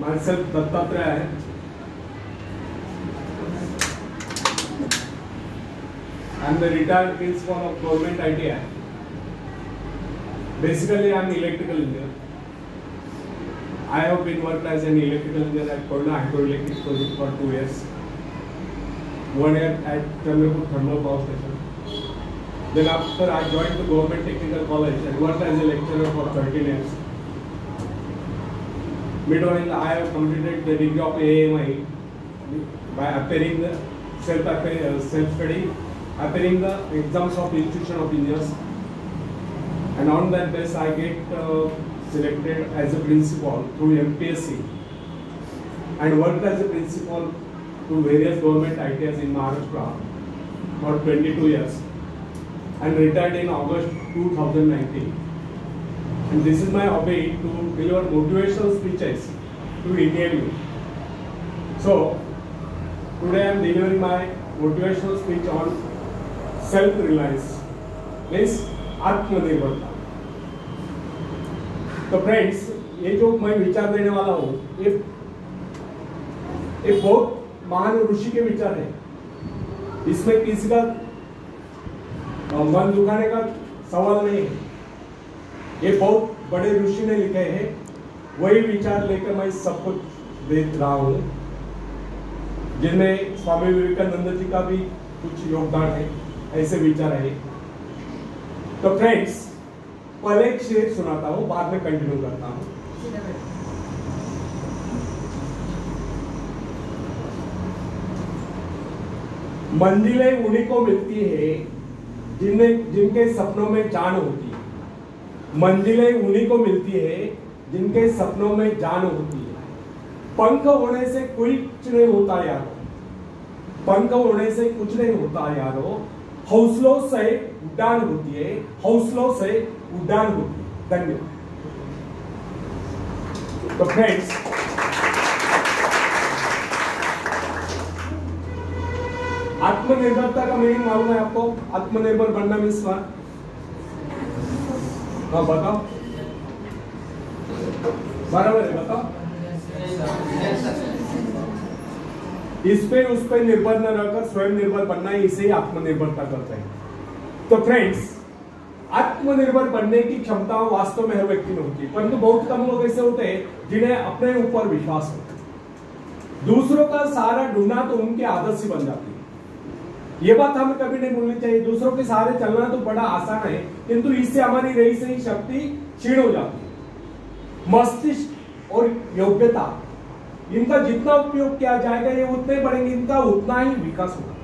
myself Dattatreya. I am the retired principal of Government ITI. Basically, I am electrical engineer. I have been worked as an electrical engineer at Koyna Hydroelectric Project for 2 years. 1 year at Chandrapur Thermal Power Station. Then after I joined the Government Technical College and worked as a lecturer for 13 years. Meanwhile, I have completed the degree of AMI by appearing the self-study, appearing the exams of Institution of Engineers, and on that basis I get selected as a principal through MPSC and worked as a principal to various government ITIs in Maharashtra for 22 years and retired in August 2019. And this is my hobby to deliver motivational speeches to Indian youth. So today I am delivering my motivational speech on self-reliance, means आत्मनिर्भरता. तो friends, ये जो मैं विचार देने वाला हूँ, ये बहुत महान ऋषि के विचार है. इसमें किसी का मन दुखाने का सवाल नहीं है. ये बहुत बड़े ऋषि ने लिखे हैं, वही विचार लेकर मैं सब कुछ दे रहा हूँ, जिनमें स्वामी विवेकानंद जी का भी कुछ योगदान है. ऐसे विचार है. तो फ्रेंड्स, पहले एक शेर सुनाता हूँ, बाद में कंटिन्यू करता हूँ. मंजिलें उन्हीं को मिलती है जिनके सपनों में जान होती है. मंजिलें उन्हीं को मिलती है जिनके सपनों में जान होती है. पंख होने से कुछ नहीं होता यारो, पंख होने से कुछ नहीं होता यारो, हौसलों से उड़ान होती है, हौसलों से उड़ान होती है. धन्यवाद. तो फ्रेंड्स, आत्मनिर्भरता का मीनिंग मालूम है आपको? आत्मनिर्भर बनना मीन्स व्हाट? हाँ बताओ. बराबर है, बताओ. इस पे उस पे निर्भर न रहकर स्वयं निर्भर बनना, इसे ही आत्मनिर्भरता करते हैं. तो फ्रेंड्स, आत्मनिर्भर बनने की क्षमता वास्तव में हर व्यक्ति में होती है, परंतु बहुत कम लोग ऐसे होते हैं जिन्हें अपने ऊपर विश्वास होता है. दूसरों का सहारा ढूंढना तो उनकी आदत सी बन जाती है. ये बात हमें कभी नहीं भूलनी चाहिए. दूसरों के सहारे चलना तो बड़ा आसान है, किंतु इससे हमारी रही सही शक्ति क्षीण हो जाती है. मस्तिष्क और योग्यता, इनका जितना उपयोग किया जाएगा ये उतने बढ़ेंगे, इनका उतना ही विकास होगा.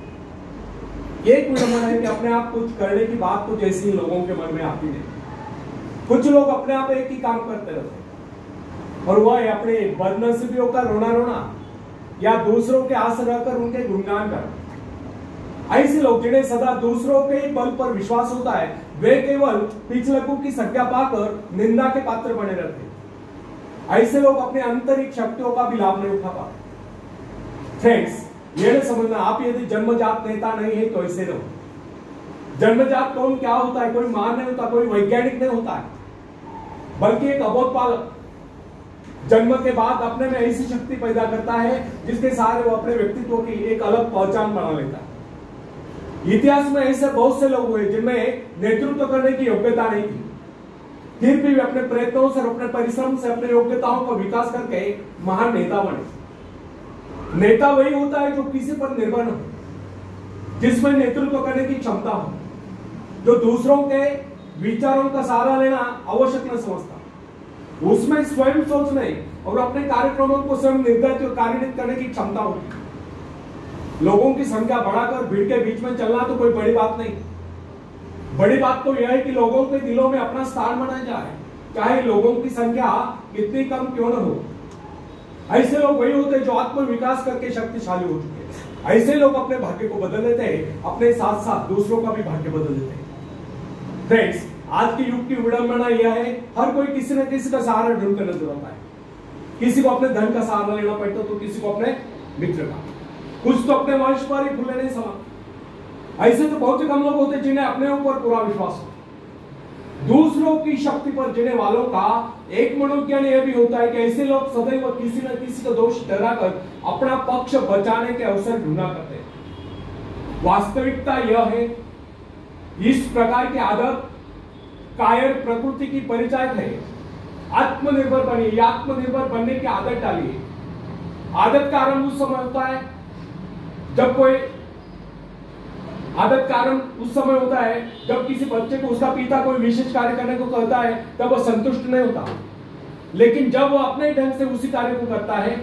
एक विडंबना है कि अपने आप कुछ करने की बात तो जैसी लोगों के मन में आती नहीं. कुछ लोग अपने आप एक ही काम करते रहते और वह है अपने बदनसीबियों का रोना रोना या दूसरों के आस रहकर उनके गुणगान करना. ऐसे लोग जिन्हें सदा दूसरों के बल पर विश्वास होता है, वे केवल पिछलकों की संज्ञा पाकर निंदा के पात्र बने रहते. ऐसे लोग अपने आंतरिक शक्तियों का भी लाभ नहीं उठा पाते. फ्रेंड्स, ये समझना, आप यदि जन्मजात नेता नहीं है तो ऐसे रहो. जन्मजात कौन क्या होता है? कोई महान नहीं होता, कोई वैज्ञानिक नहीं होता है, बल्कि एक अबोध बालक जन्म के बाद अपने में ऐसी शक्ति पैदा करता है जिसके सहारे वो अपने व्यक्तित्व की एक अलग पहचान बना लेता है. इतिहास में ऐसे बहुत से लोग हुए जिनमें नेतृत्व करने की योग्यता नहीं थी, फिर भी वे अपने प्रयत्नों से, अपने परिश्रम से, अपने योग्यताओं का विकास करके महान नेता बने. नेता वही होता है जो किसी पर निर्भर न हो, जिसमें नेतृत्व करने की क्षमता हो, जो दूसरों के विचारों का सहारा लेना आवश्यक न समझता, उसमें स्वयं सोचने और अपने कार्यक्रमों को स्वयं निर्धारित और कार्यान्वित करने की क्षमता होती. लोगों की संख्या बढ़ाकर भीड़ के बीच में चलना तो कोई बड़ी बात नहीं. बड़ी बात तो यह है कि लोगों के दिलों में अपना स्थान बनाया जाए, चाहे लोगों की संख्या कितनी कम क्यों न हो. ऐसे लोग वही होते हैं जो आत्म विकास करके शक्तिशाली हो चुके हैं. ऐसे लोग अपने भाग्य को बदल देते हैं, अपने साथ साथ दूसरों का भी भाग्य बदल देते हैं. फ्रेंड्स, आज के युग की विडंबना यह है, हर कोई किसी न किसी का सहारा ढूंढ कर नजर आता है. किसी को अपने धन का सहारा लेना पड़ता तो किसी को अपने मित्र का, कुछ तो अपने वंश पर ही फूले नहीं समा. ऐसे तो बहुत ही कम लोग होते जिन्हें अपने ऊपर पूरा विश्वास हो. दूसरों की शक्ति पर जीने वालों का एक मनोज्ञान यह भी होता है कि ऐसे लोग सदैव किसी न किसी का दोष ठहराकर अपना पक्ष बचाने के अवसर ढूंढा करते हैं। वास्तविकता यह है, इस प्रकार की आदत कायर प्रकृति की परिचायक है। आत्मनिर्भर बनिए, आत्मनिर्भर बनने की आदत डालिए। आदत का आरंभ उस समय होता है जब कोई आदत कारण उस समय होता है जब किसी बच्चे को उसका पिता कोई विशेष कार्य करने को कहता है, तब वह संतुष्ट नहीं होता। लेकिन जब वह अपने ढंग से उसी कार्य को करता है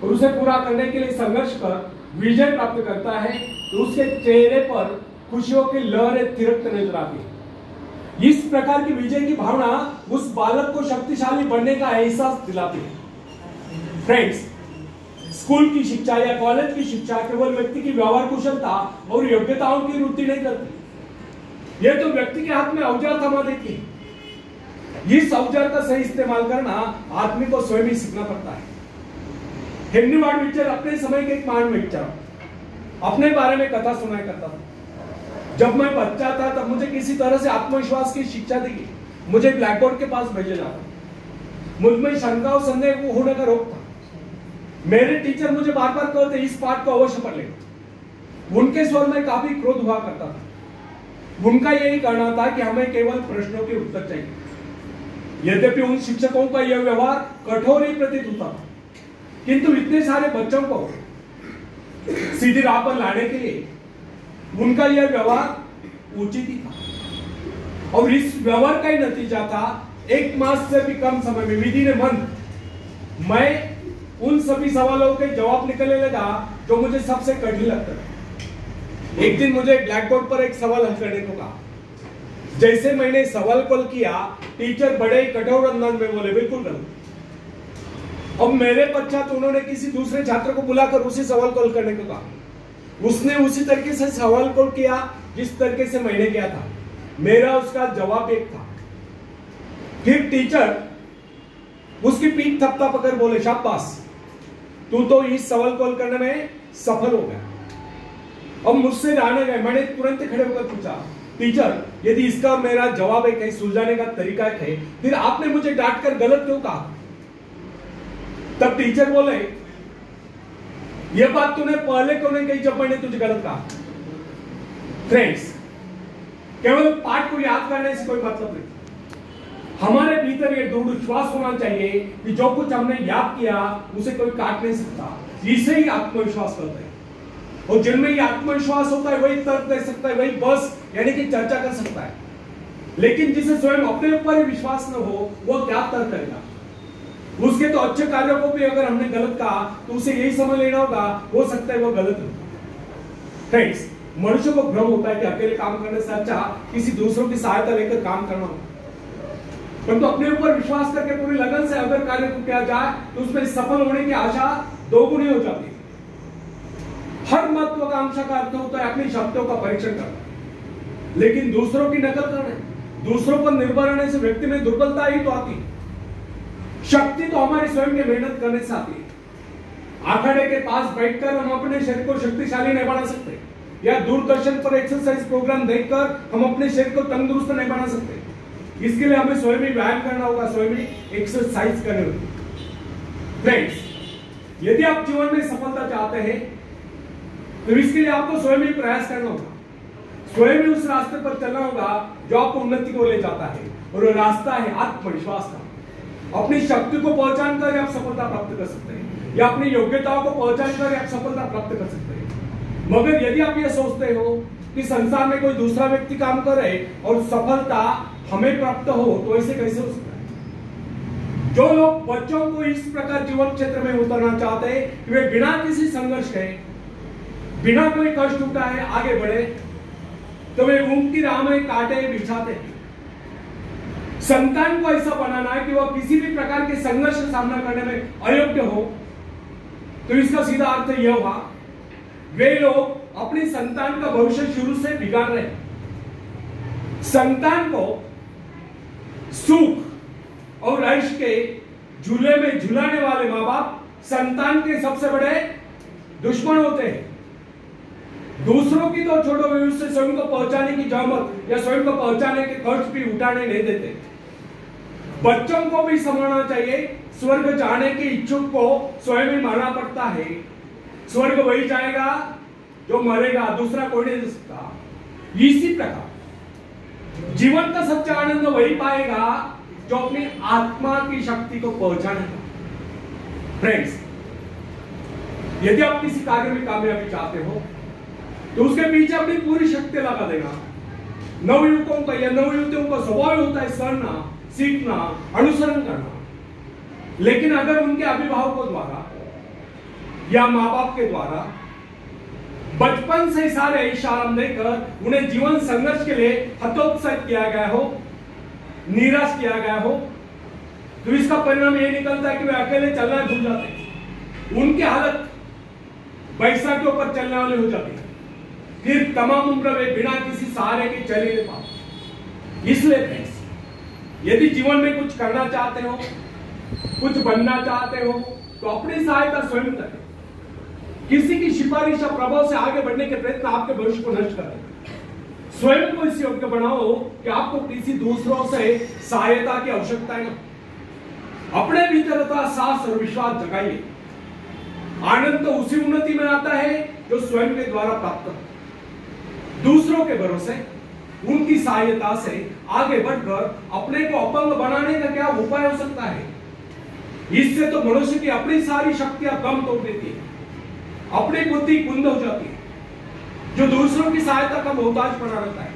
और उसे पूरा करने के लिए संघर्ष कर विजय प्राप्त करता है, तो उसके चेहरे पर खुशियों की लहरें थिरकते नजर आती है। इस प्रकार की विजय की भावना उस बालक को शक्तिशाली बनने का एहसास दिलाती है। फ्रेंड्स, स्कूल की शिक्षा या कॉलेज की शिक्षा केवल व्यक्ति की व्यवहार कुशलता और योग्यताओं की वृद्धि नहीं करती, यह तो व्यक्ति के हाथ में औजार थमा देती है। इस औजार का सही इस्तेमाल करना आदमी को स्वयं ही सीखना पड़ता है। हेनरी वार्ड बीचर अपने समय के एक महान विचार अपने बारे में कथा सुनाया करता था। जब मैं बच्चा था तब मुझे किसी तरह से आत्मविश्वास की शिक्षा दी। मुझे ब्लैक बोर्ड के पास भेजा जाता। मुझ में शंका और संदेह होने का रोक था। मेरे टीचर मुझे बार बार कहते इस पाठ को अवश्य पढ़ ले। उनके स्वर में काफी क्रोध हुआ करता था। उनका यही कहना था कि हमें केवल प्रश्नों के उत्तर चाहिए। यद्यपि उन शिक्षकों का यह व्यवहार कठोर ही प्रतीत होता था, किंतु इतने सारे बच्चों को सीधी राह पर लाने के लिए उनका यह व्यवहार उचित ही था। और इस व्यवहार का ही नतीजा था, 1 मास से भी कम समय में विधि ने मन मैं उन सभी सवालों के जवाब निकलने लगा जो मुझे सबसे कठिन लगता था। एक दिन मुझे ब्लैक बोर्ड पर एक सवाल हल करने को कहा। जैसे मैंने सवाल कॉल किया, टीचर बड़े कठोर अंदाज में बोले, बिल्कुल गलत। अब मेरे पश्चात उन्होंने किसी दूसरे छात्र को बुलाकर उसी सवाल कॉल करने को कहा। उसने उसी तरीके से सवाल कॉल किया जिस तरीके से मैंने किया था। मेरा उसका जवाब एक था। फिर टीचर उसकी पीठ थपथपाकर बोले, शाबाश, तू तो इस सवाल कॉल करने में सफल हो गया। अब मुझसे रहा गए। मैंने तुरंत खड़े होकर पूछा, टीचर, यदि इसका और मेरा जवाब एक है, सुलझाने का तरीका है, फिर आपने मुझे डांट कर गलत क्यों कहा? तब टीचर बोले, यह बात तूने पहले क्यों नहीं कही जब मैंने तुझे गलत कहा? फ्रेंड्स, केवल पाठ को याद करने से कोई मतलब नहीं। हमारे भीतर ये दृढ़ विश्वास होना चाहिए कि जो कुछ हमने याद किया उसे कोई काट नहीं सकता। इसे ही आत्मविश्वास करते हैं। और जिनमें ये आत्मविश्वास होता है वही तर्क दे सकता है, वही बस यानी कि चर्चा कर सकता है। लेकिन जिसे स्वयं अपने ऊपर ही विश्वास न हो, वो क्या तर्क करेगा? उसके तो अच्छे कार्यों को भी अगर हमने गलत कहा तो उसे यही समझ लेना होगा, हो सकता है वो गलत हो। फ्रेंड्स, मनुष्य को भ्रम होता है कि अकेले काम करने से अच्छा किसी दूसरों की सहायता लेकर काम करना होगा। परंतु अपने ऊपर विश्वास करके पूरी लगन से अगर कार्य को किया जाए तो उसमें सफल होने की आशा दोगुनी हो जाती है। हर महत्वाकांक्षा का अर्थ होता है अपनी शक्तियों का परीक्षण करना, लेकिन दूसरों की नकल करना, दूसरों पर निर्भर रहने से व्यक्ति में दुर्बलता ही तो आती है। शक्ति तो हमारी स्वयं की मेहनत करने से आती है। आखाड़े के पास बैठकर हम अपने शरीर को शक्तिशाली नहीं बना सकते, या दूरदर्शन पर एक्सरसाइज प्रोग्राम देखकर हम अपने शरीर को तंदुरुस्त नहीं बना सकते। इसके लिए हमें स्वयं ही व्यायाम करना होगा, स्वयं ही एक्सरसाइज करनी होगी। फ्रेंड्स, यदि आप जीवन में सफलता चाहते हैं तो इसके लिए आपको स्वयं ही प्रयास करना होगा, स्वयं ही उस रास्ते पर चलना होगा जो आपको उन्नति को ले जाता है। और वो रास्ता है आत्मविश्वास का। अपनी शक्ति को पहचान कर आप सफलता प्राप्त कर सकते हैं, या अपनी योग्यताओं को पहचान कर आप सफलता प्राप्त कर सकते हैं। मगर यदि आप ये सोचते हो कि संसार में कोई दूसरा व्यक्ति काम करे और सफलता हमें प्राप्त हो, तो ऐसे कैसे हो सकता है? जो लोग बच्चों को इस प्रकार जीवन क्षेत्र में उतरना चाहते हैं कि वे बिना किसी संघर्ष के, बिना कोई कष्ट उठाए आगे बढ़े, तो वे ऊंट की राह में कांटे बिछाते हैं। संतान को ऐसा बनाना है कि वह किसी भी प्रकार के संघर्ष का सामना करने में अयोग्य हो, तो इसका सीधा अर्थ यह हुआ, वे लोग अपनी संतान का भविष्य शुरू से बिगाड़ रहे हैं। संतान को सुख और ऐश के झूले में झुलाने वाले माँ बाप संतान के सबसे बड़े दुश्मन होते हैं। दूसरों की तो छोड़ो, वे उससे स्वयं को पहुंचाने की जहमत या स्वयं को पहुंचाने के खर्च भी उठाने नहीं देते। बच्चों को भी समझना चाहिए, स्वर्ग जाने के इच्छुक को स्वयं ही मरना पड़ता है। स्वर्ग वही जाएगा जो मरेगा, दूसरा कोई नहीं दे सकता। इसी प्रकार जीवन का सच्चा आनंद वही पाएगा जो अपनी आत्मा की शक्ति को पहचानेगा। फ्रेंड्स, यदि आप किसी कार्य में कामयाबी चाहते हो तो उसके पीछे अपनी पूरी शक्ति लगा देना। नवयुवकों का या नवयुवतियों का स्वभाव होता है सुनना, सीखना, अनुसरण करना। लेकिन अगर उनके अभिभावकों द्वारा या माँ बाप के द्वारा बचपन से सारे इशारा देकर उन्हें जीवन संघर्ष के लिए हतोत्साहित किया गया हो, निराश किया गया हो, तो इसका परिणाम यह निकलता है कि वे अकेले चलना भूल जाते हैं। उनकी हालत बैसाख के ऊपर चलने वाली हो जाती है। फिर तमाम उम्र वे बिना किसी सहारे के चले नहीं पाते। इसलिए फ्रेंड्स, यदि जीवन में कुछ करना चाहते हो, कुछ बनना चाहते हो, तो अपनी सहायता स्वयं करें। किसी की सिफारिश या प्रभाव से आगे बढ़ने के प्रयत्न आपके भविष्य को नष्ट कर देंगे। स्वयं को इस योग्य बनाओ कि आपको किसी दूसरों से सहायता की आवश्यकता है। अपने भीतर का साहस और विश्वास जगाइए। आनंद तो उसी उन्नति में आता है जो स्वयं के द्वारा प्राप्त हो। दूसरों के भरोसे, उनकी सहायता से आगे बढ़कर अपने को अपंग बनाने का क्या उपाय हो सकता है? इससे तो मनुष्य की अपनी सारी शक्तियां कम तोड़ देती है, अपनी बुद्धि कुंद हो जाती है। जो दूसरों की सहायता का मोहताज बना रहता है,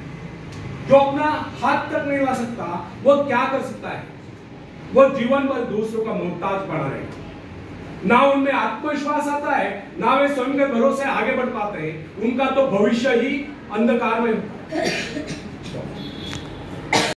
जो अपना हाथ तक नहीं ला सकता, वो क्या कर सकता है? वो जीवन भर दूसरों का मोहताज बना रहेगा। ना उनमें आत्मविश्वास आता है, ना वे स्वयं के भरोसे आगे बढ़ पाते हैं। उनका तो भविष्य ही अंधकार में होता है।